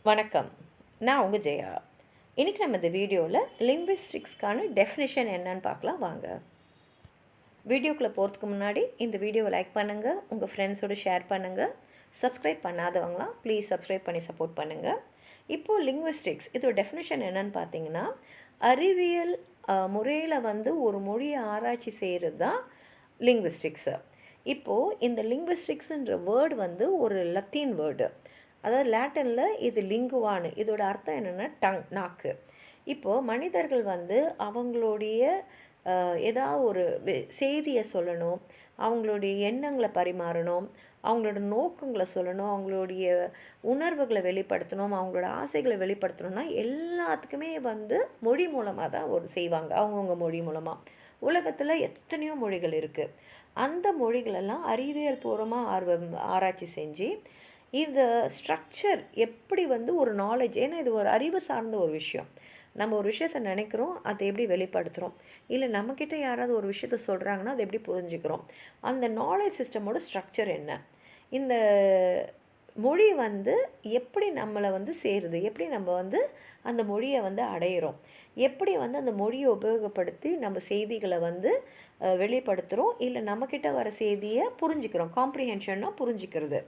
வணக்கம். நான் உங்கள் ஜெயா. இன்றைக்கி நம்ம இந்த வீடியோவில் லிங்குவிஸ்டிக்ஸ்க்கான டெஃபினிஷன் என்னன்னு பார்க்கலாம் வாங்க. வீடியோக்குள்ளே போகிறதுக்கு முன்னாடி இந்த வீடியோவை லைக் பண்ணுங்கள், உங்கள் ஃப்ரெண்ட்ஸோடு ஷேர் பண்ணுங்கள். சப்ஸ்கிரைப் பண்ணாதவங்களாம் ப்ளீஸ் சப்ஸ்கிரைப் பண்ணி சப்போர்ட் பண்ணுங்கள். இப்போது லிங்குவிஸ்டிக்ஸ் இதோட டெஃபினிஷன் என்னன்னு பார்த்தீங்கன்னா, அறிவியல் முறையில் ஒரு மொழியை ஆராய்ச்சி செய்கிறது தான் லிங்குவிஸ்டிக்ஸு. இப்போது இந்த லிங்குவிஸ்டிக்ஸுன்ற வேர்டு ஒரு லத்தீன் வேர்டு. அதாவது லேட்டினில் இது லிங்குவானு, இதோட அர்த்தம் என்னென்னா நாக்கு. இப்போது மனிதர்கள் அவங்களுடைய ஏதாவது ஒரு செய்தியை சொல்லணும், அவங்களுடைய எண்ணங்களை பரிமாறணும், அவங்களோட நோக்கங்களை சொல்லணும், அவங்களுடைய உணர்வுகளை வெளிப்படுத்தணும், அவங்களோட ஆசைகளை வெளிப்படுத்தணும்னா எல்லாத்துக்குமே மொழி மூலமாக தான் செய்வாங்க. அவங்கவுங்க மொழி மூலமாக. உலகத்தில் எத்தனையோ மொழிகள் இருக்குது. அந்த மொழிகளெல்லாம் அறிவியல் பூர்வமாக ஆராய்ச்சி செஞ்சு இந்த ஸ்ட்ரக்சர் எப்படி ஒரு நாலேஜ், ஏன்னா இது ஒரு அறிவு சார்ந்த ஒரு விஷயம். நம்ம ஒரு விஷயத்தை நினைக்கிறோம், அதை எப்படி வெளிப்படுத்துகிறோம், இல்லை நம்மக்கிட்ட யாராவது ஒரு விஷயத்த சொல்கிறாங்கன்னா அதை எப்படி புரிஞ்சுக்கிறோம், அந்த நாலேஜ் சிஸ்டமோட ஸ்ட்ரக்சர் என்ன, இந்த மொழி எப்படி நம்மளை சேருது, எப்படி நம்ம அந்த மொழியை அடையிறோம், எப்படி அந்த மொழியை உபயோகப்படுத்தி நம்ம செய்திகளை வெளிப்படுத்துகிறோம், இல்லை நம்மக்கிட்ட வர செய்தியை புரிஞ்சுக்கிறோம். காம்ப்ரிஹென்ஷன்னா புரிஞ்சுக்கிறது.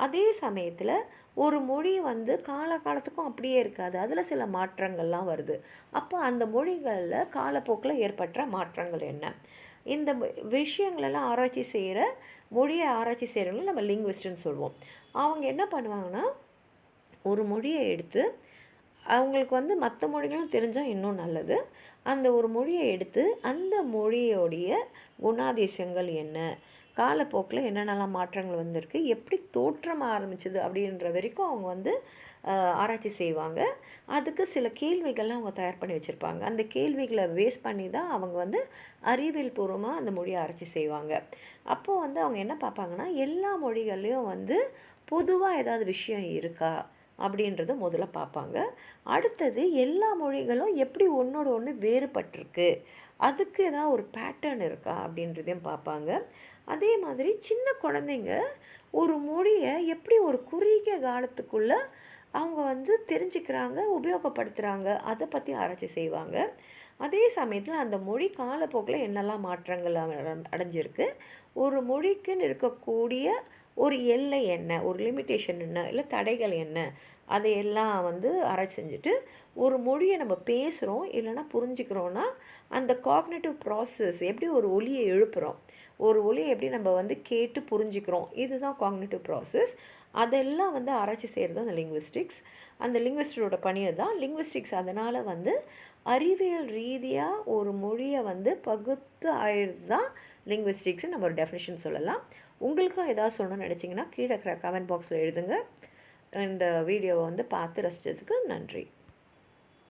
அதே சமயத்தில் ஒரு மொழி காலகாலத்துக்கும் அப்படியே இருக்காது, அதில் சில மாற்றங்கள்லாம் வருது. அப்போ அந்த மொழிகளில் காலப்போக்கில் ஏற்பட்ட மாற்றங்கள் என்ன, இந்த விஷயங்களெல்லாம் ஆராய்ச்சி செய்கிற மொழியை ஆராய்ச்சி செய்கிறவங்களும் நம்ம லிங்குவிஸ்ட்னு சொல்லுவோம். அவங்க என்ன பண்ணுவாங்கன்னா, ஒரு மொழியை எடுத்து அவங்களுக்கு மற்ற மொழிகளும் தெரிஞ்சால் இன்னும் நல்லது. அந்த ஒரு மொழியை எடுத்து அந்த மொழியோடைய குணாதிசயங்கள் என்ன, காலப்போக்கில் என்னென்னலாம் மாற்றங்கள் வந்திருக்கு, எப்படி தோற்றமாக ஆரம்பிச்சது அப்படின்ற வரைக்கும் அவங்க ஆராய்ச்சி செய்வாங்க. அதுக்கு சில கேள்விகள்லாம் அவங்க தயார் பண்ணி வச்சுருப்பாங்க. அந்த கேள்விகளை பேஸ் பண்ணி தான் அவங்க அறிவியல் பூர்வமாக அந்த மொழியை ஆராய்ச்சி செய்வாங்க. அப்போது அவங்க என்ன பார்ப்பாங்கன்னா, எல்லா மொழிகள்லேயும் பொதுவாக ஏதாவது விஷயம் இருக்கா அப்படின்றத முதல்ல பார்ப்பாங்க. அடுத்தது எல்லா மொழிகளும் எப்படி ஒன்றோட ஒன்று வேறுபட்டிருக்கு, அதுக்கு ஏதாவது ஒரு பேட்டர்ன் இருக்கா அப்படின்றதையும் பார்ப்பாங்க. அதே மாதிரி சின்ன குழந்தைங்க ஒரு மொழியை எப்படி ஒரு குறுகிய காலத்துக்குள்ளே அவங்க தெரிஞ்சுக்கிறாங்க, உபயோகப்படுத்துகிறாங்க, அதை பற்றி ஆராய்ச்சி செய்வாங்க. அதே சமயத்தில் அந்த மொழி காலப்போக்கில் என்னெல்லாம் மாற்றங்கள் அடைஞ்சிருக்கு, ஒரு மொழிக்குன்னு இருக்கக்கூடிய ஒரு எல்லை என்ன, ஒரு லிமிட்டேஷன் என்ன, இல்லை தடைகள் என்ன, அதையெல்லாம் ஆராய்ச்சி செஞ்சுட்டு ஒரு மொழியை நம்ம பேசுகிறோம் இல்லைன்னா புரிஞ்சுக்கிறோன்னா அந்த காக்னிட்டிவ் ப்ராசஸ், எப்படி ஒரு ஒலியை எழுப்புகிறோம், ஒரு ஒலியை எப்படி நம்ம கேட்டு புரிஞ்சுக்கிறோம், இதுதான் காக்னிட்டிவ் ப்ராசஸ். அதெல்லாம் ஆராய்ச்சி செய்கிறது அந்த லிங்குவிஸ்டிக்ஸ். அந்த லிங்குவிஸ்டரோட பணியை தான் லிங்குவிஸ்டிக்ஸ். அதனால் அறிவியல் ரீதியாக ஒரு மொழியை பகுத்து ஆயிடுது தான் லிங்குவிஸ்டிக்ஸ். நம்ம ஒரு டெஃபினிஷன் சொல்லலாம். உங்களுக்கும் ஏதாவது சொல்லணும்னு நினச்சிங்கன்னா கீழே இருக்கிற கமெண்ட் பாக்ஸில் எழுதுங்க. இந்த வீடியோவை பார்த்து ரசித்ததுக்கு நன்றி.